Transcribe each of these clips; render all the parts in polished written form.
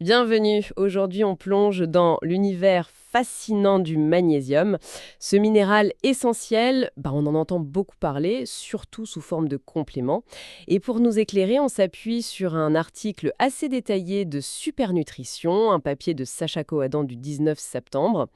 Bienvenue, aujourd'hui on plonge dans l'univers fascinant du magnésium. Ce minéral essentiel, on en entend beaucoup parler, surtout sous forme de complément. Et pour nous éclairer, on s'appuie sur un article assez détaillé de Supernutrition, un papier de Sacha Coadan du 19 septembre.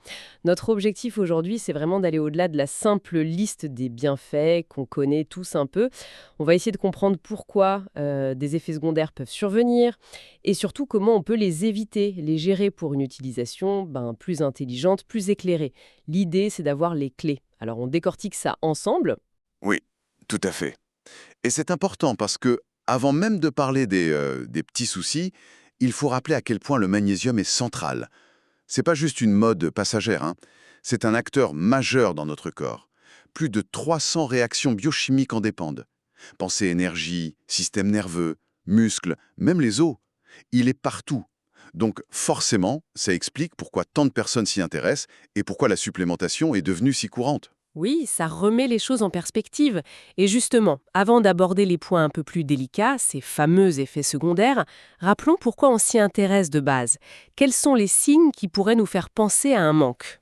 Notre objectif aujourd'hui, c'est vraiment d'aller au-delà de la simple liste des bienfaits qu'on connaît tous un peu. On va essayer de comprendre pourquoi des effets secondaires peuvent survenir, et surtout comment on peut les éviter, les gérer pour une utilisation plus intelligente, plus éclairée. L'idée, c'est d'avoir les clés. Alors on décortique ça ensemble. Oui, tout à fait. Et c'est important parce que, avant même de parler des petits soucis, il faut rappeler à quel point le magnésium est central. C'est pas juste une mode passagère, hein. C'est un acteur majeur dans notre corps. Plus de 300 réactions biochimiques en dépendent. Pensez énergie, système nerveux, muscles, même les os. Il est partout. Donc forcément, ça explique pourquoi tant de personnes s'y intéressent et pourquoi la supplémentation est devenue si courante. Oui, ça remet les choses en perspective. Et justement, avant d'aborder les points un peu plus délicats, ces fameux effets secondaires, rappelons pourquoi on s'y intéresse de base. Quels sont les signes qui pourraient nous faire penser à un manque?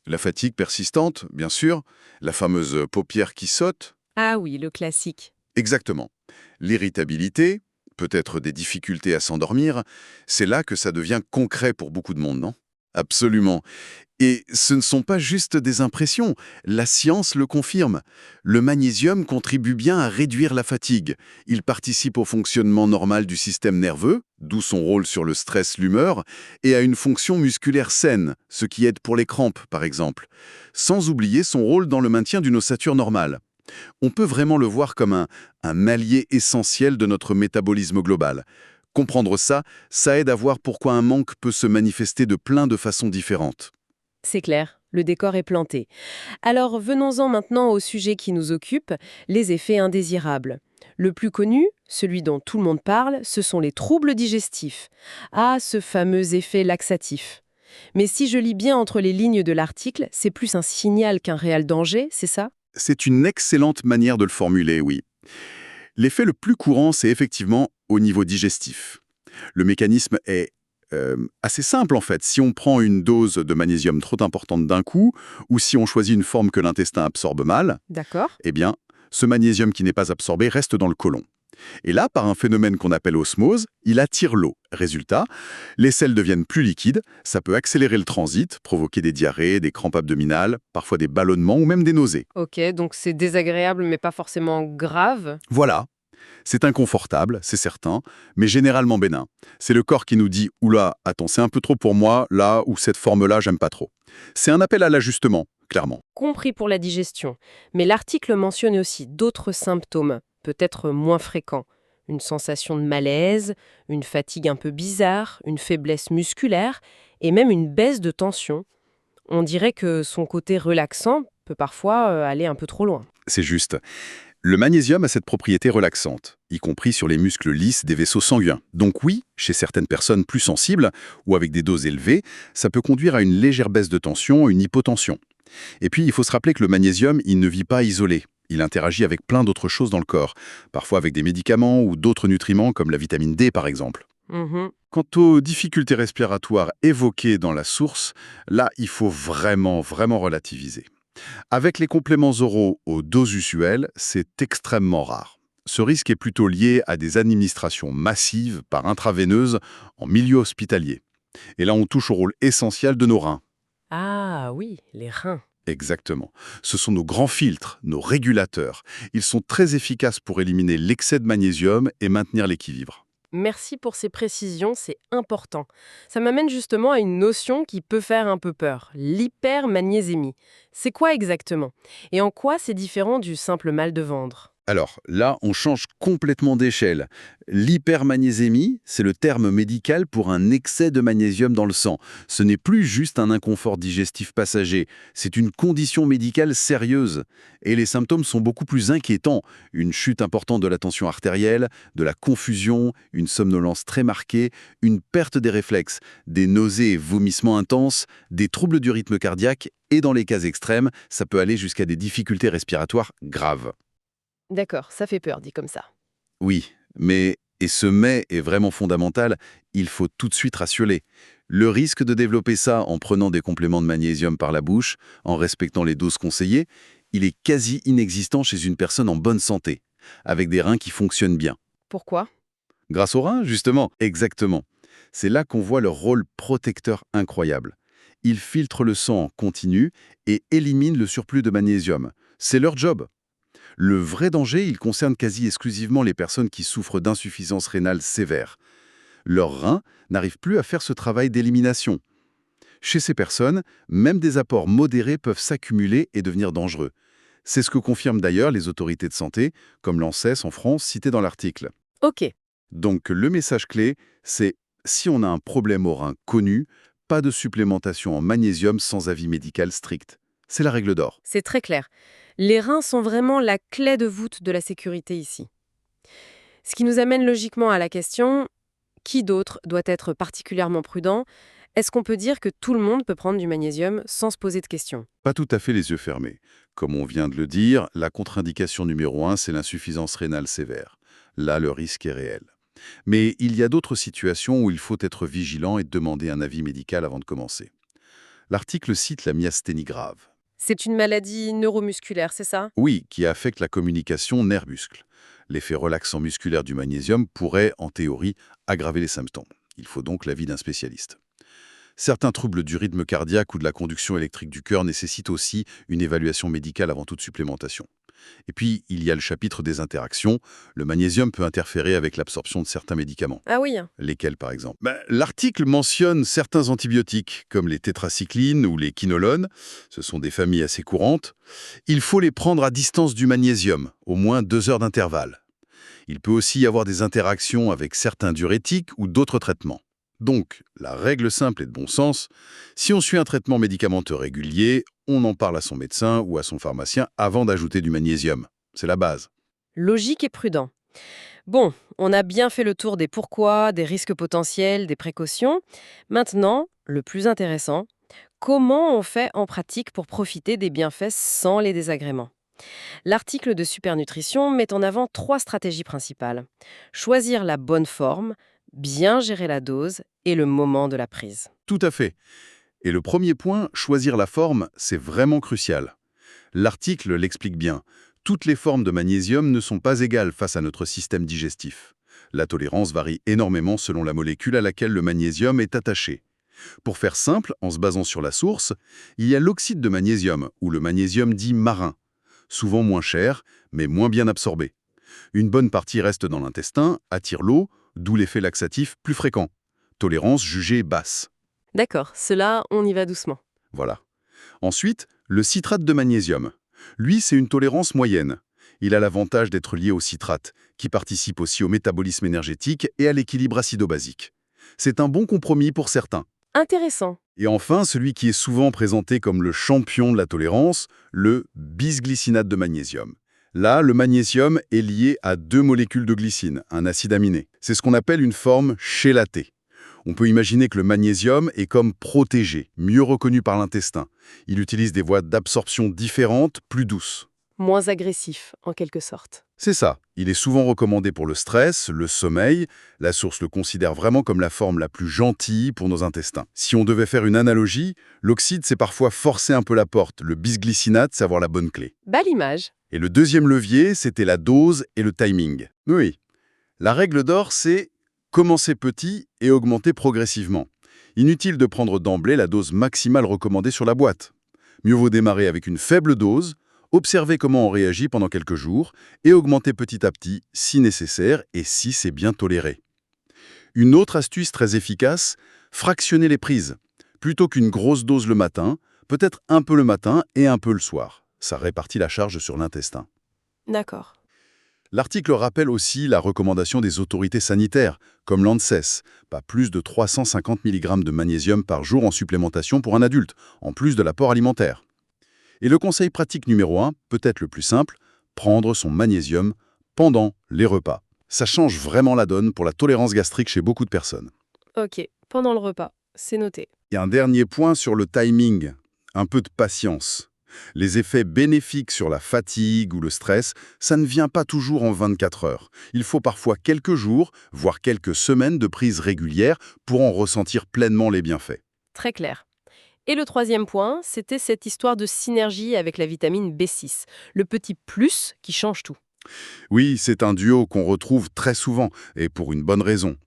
La fatigue persistante, bien sûr, la fameuse paupière qui saute, Ah oui, le classique. exactement. L'irritabilité, peut-être des difficultés à s'endormir, c'est là que ça devient concret pour beaucoup de monde, non? Absolument. Et ce ne sont pas juste des impressions, la science le confirme. Le magnésium contribue bien à réduire la fatigue. Il participe au fonctionnement normal du système nerveux, d'où son rôle sur le stress, l'humeur, et à une fonction musculaire saine, ce qui aide pour les crampes, par exemple. Sans oublier son rôle dans le maintien d'une ossature normale. On peut vraiment le voir comme un allié essentiel de notre métabolisme global. Comprendre ça, ça aide à voir pourquoi un manque peut se manifester de plein de façons différentes. C'est clair, le décor est planté. Alors venons-en maintenant au sujet qui nous occupe, les effets indésirables. Le plus connu, celui dont tout le monde parle, ce sont les troubles digestifs. Ah, ce fameux effet laxatif. Mais si je lis bien entre les lignes de l'article, c'est plus un signal qu'un réel danger, c'est ça? C'est une excellente manière de le formuler, oui. L'effet le plus courant, c'est effectivement au niveau digestif. Le mécanisme est assez simple en fait. Si on prend une dose de magnésium trop importante d'un coup, ou si on choisit une forme que l'intestin absorbe mal, D'accord. eh bien, ce magnésium qui n'est pas absorbé reste dans le côlon. Et là, par un phénomène qu'on appelle osmose, il attire l'eau. Résultat, les selles deviennent plus liquides, ça peut accélérer le transit, provoquer des diarrhées, des crampes abdominales, parfois des ballonnements ou même des nausées. Ok, donc c'est désagréable mais pas forcément grave. Voilà, c'est inconfortable, c'est certain, mais généralement bénin. C'est le corps qui nous dit «Oula, attends, c'est un peu trop pour moi, là, ou cette forme-là, j'aime pas trop». C'est un appel à l'ajustement, clairement. Compris pour la digestion. Mais l'article mentionne aussi d'autres symptômes, peut-être moins fréquents. Une sensation de malaise, une fatigue un peu bizarre, une faiblesse musculaire et même une baisse de tension. On dirait que son côté relaxant peut parfois aller un peu trop loin. C'est juste. Le magnésium a cette propriété relaxante, y compris sur les muscles lisses des vaisseaux sanguins. Donc oui, chez certaines personnes plus sensibles ou avec des doses élevées, ça peut conduire à une légère baisse de tension, une hypotension. Et puis, il faut se rappeler que le magnésium, il ne vit pas isolé. Il interagit avec plein d'autres choses dans le corps, parfois avec des médicaments ou d'autres nutriments comme la vitamine D par exemple. Mhm. Quant aux difficultés respiratoires évoquées dans la source, là, il faut vraiment relativiser. Avec les compléments oraux aux doses usuelles, c'est extrêmement rare. Ce risque est plutôt lié à des administrations massives par intraveineuse en milieu hospitalier. Et là, on touche au rôle essentiel de nos reins. Ah oui, les reins. Exactement. Ce sont nos grands filtres, nos régulateurs. Ils sont très efficaces pour éliminer l'excès de magnésium et maintenir l'équilibre. Merci pour ces précisions, c'est important. Ça m'amène justement à une notion qui peut faire un peu peur, l'hypermagnésémie. C'est quoi exactement? Et en quoi c'est différent du simple mal de ventre? Alors là, on change complètement d'échelle. L'hypermagnésémie, c'est le terme médical pour un excès de magnésium dans le sang. Ce n'est plus juste un inconfort digestif passager, c'est une condition médicale sérieuse. Et les symptômes sont beaucoup plus inquiétants. Une chute importante de la tension artérielle, de la confusion, une somnolence très marquée, une perte des réflexes, des nausées et vomissements intenses, des troubles du rythme cardiaque et dans les cas extrêmes, ça peut aller jusqu'à des difficultés respiratoires graves. D'accord, ça fait peur dit comme ça. Oui, mais, et ce mais est vraiment fondamental, il faut tout de suite rassurer. Le risque de développer ça en prenant des compléments de magnésium par la bouche, en respectant les doses conseillées, il est quasi inexistant chez une personne en bonne santé, avec des reins qui fonctionnent bien. Pourquoi? Grâce aux reins, justement. Exactement. C'est là qu'on voit leur rôle protecteur incroyable. Ils filtrent le sang en continu et éliminent le surplus de magnésium. C'est leur job. Le vrai danger, il concerne quasi exclusivement les personnes qui souffrent d'insuffisance rénale sévère. Leurs reins n'arrivent plus à faire ce travail d'élimination. Chez ces personnes, même des apports modérés peuvent s'accumuler et devenir dangereux. C'est ce que confirment d'ailleurs les autorités de santé, comme l'ANSES en France, cité dans l'article. Ok, Donc le message clé, c'est si on a un problème au rein connu, pas de supplémentation en magnésium sans avis médical strict. C'est la règle d'or. c'est très clair. Les reins sont vraiment la clé de voûte de la sécurité ici. Ce qui nous amène logiquement à la question, qui d'autre doit être particulièrement prudent? Est-ce qu'on peut dire que tout le monde peut prendre du magnésium sans se poser de questions? Pas tout à fait les yeux fermés. Comme on vient de le dire, la contre-indication numéro 1, c'est l'insuffisance rénale sévère. Là, le risque est réel. Mais il y a d'autres situations où il faut être vigilant et demander un avis médical avant de commencer. L'article cite la myasthénie grave. C'est une maladie neuromusculaire, c'est ça? Oui, qui affecte la communication nerf-muscle. L'effet relaxant musculaire du magnésium pourrait, en théorie, aggraver les symptômes. Il faut donc l'avis d'un spécialiste. Certains troubles du rythme cardiaque ou de la conduction électrique du cœur nécessitent aussi une évaluation médicale avant toute supplémentation. Et puis, il y a le chapitre des interactions. Le magnésium peut interférer avec l'absorption de certains médicaments. Ah oui. Lesquels, par exemple? L'article mentionne certains antibiotiques, comme les tétracyclines ou les quinolones. Ce sont des familles assez courantes. Il faut les prendre à distance du magnésium, au moins 2 heures d'intervalle. Il peut aussi y avoir des interactions avec certains diurétiques ou d'autres traitements. Donc, la règle simple et de bon sens, si on suit un traitement médicamenteux régulier, on en parle à son médecin ou à son pharmacien avant d'ajouter du magnésium. C'est la base. Logique et prudent. Bon, on a bien fait le tour des pourquoi, des risques potentiels, des précautions. Maintenant, le plus intéressant, comment on fait en pratique pour profiter des bienfaits sans les désagréments? L'article de Supernutrition met en avant 3 stratégies principales. Choisir la bonne forme, bien gérer la dose et le moment de la prise. Tout à fait. Et le premier point, choisir la forme, c'est vraiment crucial. L'article l'explique bien. Toutes les formes de magnésium ne sont pas égales face à notre système digestif. La tolérance varie énormément selon la molécule à laquelle le magnésium est attaché. Pour faire simple, en se basant sur la source, il y a l'oxyde de magnésium, ou le magnésium dit marin, souvent moins cher, mais moins bien absorbé. Une bonne partie reste dans l'intestin, attire l'eau, d'où l'effet laxatif plus fréquent. Tolérance jugée basse. D'accord, cela, on y va doucement. Voilà. Ensuite, le citrate de magnésium. Lui, c'est une tolérance moyenne. Il a l'avantage d'être lié au citrate, qui participe aussi au métabolisme énergétique et à l'équilibre acido-basique. C'est un bon compromis pour certains. Intéressant. Et enfin, celui qui est souvent présenté comme le champion de la tolérance, le bisglycinate de magnésium. Là, le magnésium est lié à 2 molécules de glycine, un acide aminé. C'est ce qu'on appelle une forme chélatée. On peut imaginer que le magnésium est comme protégé, mieux reconnu par l'intestin. Il utilise des voies d'absorption différentes, plus douces. Moins agressif, en quelque sorte. C'est ça. Il est souvent recommandé pour le stress, le sommeil. La source le considère vraiment comme la forme la plus gentille pour nos intestins. Si on devait faire une analogie, l'oxyde, c'est parfois forcer un peu la porte. Le bisglycinate, c'est avoir la bonne clé. Belle image. Et le deuxième levier, c'était la dose et le timing. Oui. La règle d'or, c'est commencer petit et augmenter progressivement. Inutile de prendre d'emblée la dose maximale recommandée sur la boîte. Mieux vaut démarrer avec une faible dose, observer comment on réagit pendant quelques jours et augmenter petit à petit si nécessaire et si c'est bien toléré. Une autre astuce très efficace, fractionner les prises. Plutôt qu'une grosse dose le matin, peut-être un peu le matin et un peu le soir. Ça répartit la charge sur l'intestin. D'accord. L'article rappelle aussi la recommandation des autorités sanitaires, comme l'ANSES, pas plus de 350 mg de magnésium par jour en supplémentation pour un adulte, en plus de l'apport alimentaire. Et le conseil pratique numéro 1, peut-être le plus simple, prendre son magnésium pendant les repas. Ça change vraiment la donne pour la tolérance gastrique chez beaucoup de personnes. Ok, pendant le repas, c'est noté. Et un dernier point sur le timing, un peu de patience. Les effets bénéfiques sur la fatigue ou le stress, ça ne vient pas toujours en 24 heures. Il faut parfois quelques jours, voire quelques semaines de prise régulière pour en ressentir pleinement les bienfaits. Très clair. Et le troisième point, c'était cette histoire de synergie avec la vitamine B6, le petit plus qui change tout. Oui, c'est un duo qu'on retrouve très souvent, et pour une bonne raison.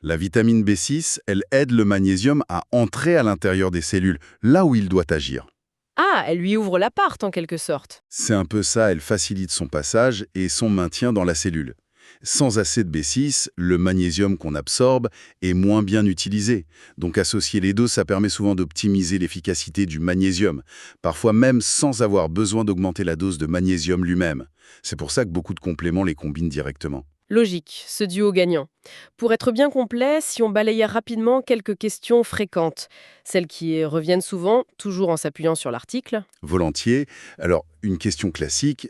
La vitamine B6, elle aide le magnésium à entrer à l'intérieur des cellules, là où il doit agir. Ah, elle lui ouvre la porte en quelque sorte. C'est un peu ça, elle facilite son passage et son maintien dans la cellule. Sans assez de B6, le magnésium qu'on absorbe est moins bien utilisé. Donc associer les deux, ça permet souvent d'optimiser l'efficacité du magnésium, parfois même sans avoir besoin d'augmenter la dose de magnésium lui-même. C'est pour ça que beaucoup de compléments les combinent directement. Logique, ce duo gagnant. Pour être bien complet, si on balayait rapidement quelques questions fréquentes, celles qui reviennent souvent, toujours en s'appuyant sur l'article. Volontiers. Alors, une question classique,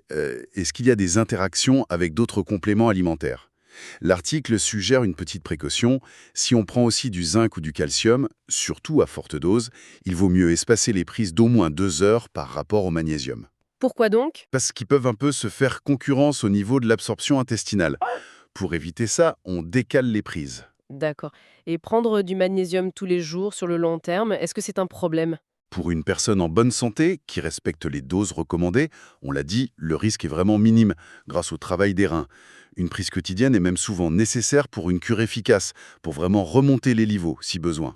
est-ce qu'il y a des interactions avec d'autres compléments alimentaires? L'article suggère une petite précaution. Si on prend aussi du zinc ou du calcium, surtout à forte dose, il vaut mieux espacer les prises d'au moins 2 heures par rapport au magnésium. Pourquoi donc? Parce qu'ils peuvent un peu se faire concurrence au niveau de l'absorption intestinale. Pour éviter ça, on décale les prises. D'accord. Et prendre du magnésium tous les jours sur le long terme, est-ce que c'est un problème? Pour une personne en bonne santé, qui respecte les doses recommandées, on l'a dit, le risque est vraiment minime, grâce au travail des reins. Une prise quotidienne est même souvent nécessaire pour une cure efficace, pour vraiment remonter les niveaux, si besoin.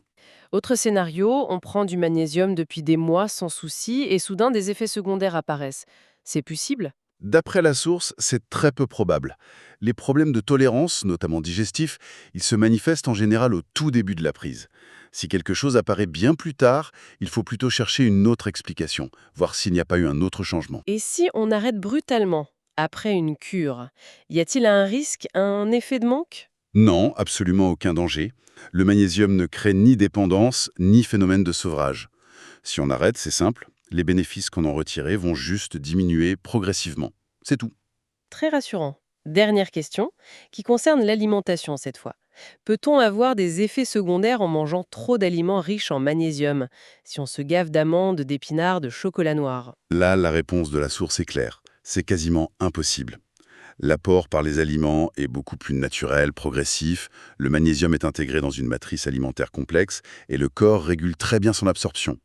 Autre scénario, on prend du magnésium depuis des mois sans souci et soudain des effets secondaires apparaissent. C'est possible? D'après la source, c'est très peu probable. Les problèmes de tolérance, notamment digestifs, ils se manifestent en général au tout début de la prise. Si quelque chose apparaît bien plus tard, il faut plutôt chercher une autre explication, voir s'il n'y a pas eu un autre changement. Et si on arrête brutalement, après une cure, y a-t-il un risque, un effet de manque? Non, absolument aucun danger. Le magnésium ne crée ni dépendance, ni phénomène de sevrage. Si on arrête, c'est simple, les bénéfices qu'on en retirait vont juste diminuer progressivement. C'est tout. Très rassurant. Dernière question, qui concerne l'alimentation cette fois. Peut-on avoir des effets secondaires en mangeant trop d'aliments riches en magnésium, si on se gave d'amandes, d'épinards, de chocolat noir? Là, la réponse de la source est claire. C'est quasiment impossible. L'apport par les aliments est beaucoup plus naturel, progressif. Le magnésium est intégré dans une matrice alimentaire complexe et le corps régule très bien son absorption.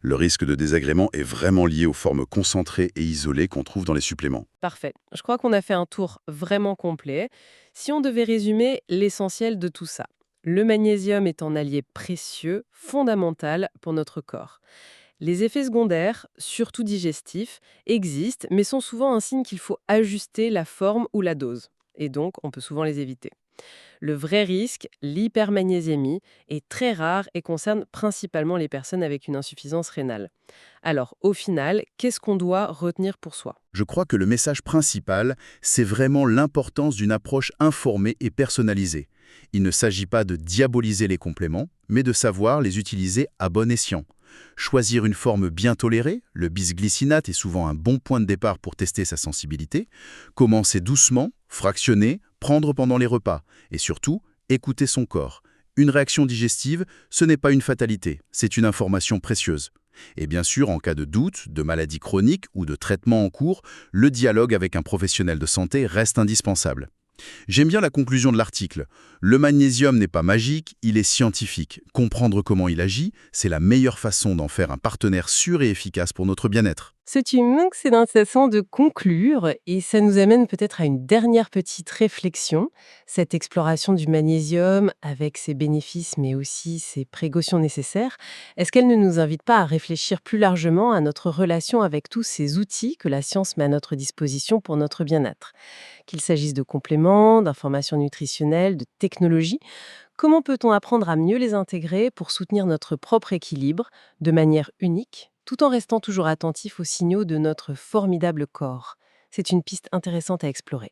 Le risque de désagrément est vraiment lié aux formes concentrées et isolées qu'on trouve dans les suppléments. Parfait. Je crois qu'on a fait un tour vraiment complet. Si on devait résumer l'essentiel de tout ça, le magnésium est un allié précieux, fondamental pour notre corps. Les effets secondaires, surtout digestifs, existent, mais sont souvent un signe qu'il faut ajuster la forme ou la dose. Et donc, on peut souvent les éviter. Le vrai risque, l'hypermagnésémie, est très rare et concerne principalement les personnes avec une insuffisance rénale. Alors, au final, qu'est-ce qu'on doit retenir pour soi? Je crois que le message principal, c'est vraiment l'importance d'une approche informée et personnalisée. Il ne s'agit pas de diaboliser les compléments, mais de savoir les utiliser à bon escient. Choisir une forme bien tolérée, le bisglycinate est souvent un bon point de départ pour tester sa sensibilité. Commencer doucement, fractionner, prendre pendant les repas. Et surtout, écouter son corps. Une réaction digestive, ce n'est pas une fatalité, c'est une information précieuse. Et bien sûr, en cas de doute, de maladie chronique ou de traitement en cours, le dialogue avec un professionnel de santé reste indispensable. J'aime bien la conclusion de l'article. Le magnésium n'est pas magique, il est scientifique. Comprendre comment il agit, c'est la meilleure façon d'en faire un partenaire sûr et efficace pour notre bien-être. C'est une excellente façon de conclure et ça nous amène peut-être à une dernière petite réflexion. Cette exploration du magnésium avec ses bénéfices mais aussi ses précautions nécessaires, est-ce qu'elle ne nous invite pas à réfléchir plus largement à notre relation avec tous ces outils que la science met à notre disposition pour notre bien-être? Qu'il s'agisse de compléments, d'informations nutritionnelles, de technologies, comment peut-on apprendre à mieux les intégrer pour soutenir notre propre équilibre de manière unique, tout en restant toujours attentif aux signaux de notre formidable corps? C'est une piste intéressante à explorer.